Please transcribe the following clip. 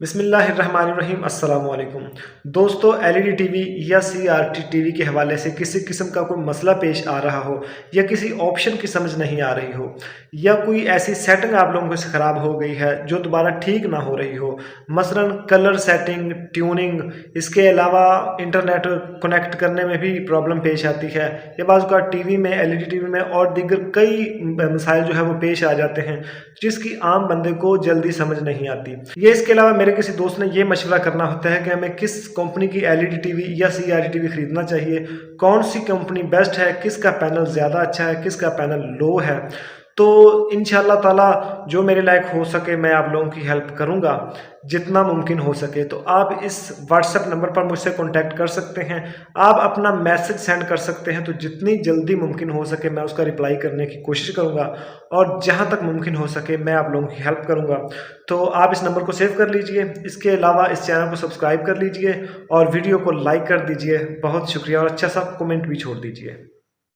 बिस्मिल्लाहिर्रहमानिर्रहीम अस्सलाम वालेकुम। दोस्तों, एलईडी टीवी या सीआरटी टीवी के हवाले से किसी किस्म का कोई मसला पेश आ रहा हो या किसी ऑप्शन की समझ नहीं आ रही हो या कोई ऐसी सेटिंग आप लोगों से ख़राब हो गई है जो दोबारा ठीक ना हो रही हो, मसलन कलर सेटिंग, ट्यूनिंग, इसके अलावा इंटरनेट कनेक्ट करने में भी प्रॉब्लम पेश आती है या बाज़ औक़ात टीवी में, एलईडी टीवी में और दीगर कई मसाइल जो है वो पेश आ जाते हैं जिसकी आम बंदे को जल्दी समझ नहीं आती। ये इसके अलावा मेरे किसी दोस्त ने ये मशवरा करना होता है कि हमें किस कंपनी की एलईडी टीवी या सीआरटी टीवी खरीदना चाहिए, कौन सी कंपनी बेस्ट है, किसका पैनल ज़्यादा अच्छा है, किसका पैनल लो है। तो इंशाअल्लाह ताला जो मेरे लायक हो सके मैं आप लोगों की हेल्प करूंगा जितना मुमकिन हो सके। तो आप इस व्हाट्सएप नंबर पर मुझसे कांटेक्ट कर सकते हैं, आप अपना मैसेज सेंड कर सकते हैं, तो जितनी जल्दी मुमकिन हो सके मैं उसका रिप्लाई करने की कोशिश करूंगा और जहां तक मुमकिन हो सके मैं आप लोगों की हेल्प करूंगा। तो आप इस नंबर को सेव कर लीजिए, इसके अलावा इस चैनल को सब्सक्राइब कर लीजिए और वीडियो को लाइक कर दीजिए। बहुत शुक्रिया और अच्छा सा कमेंट भी छोड़ दीजिए।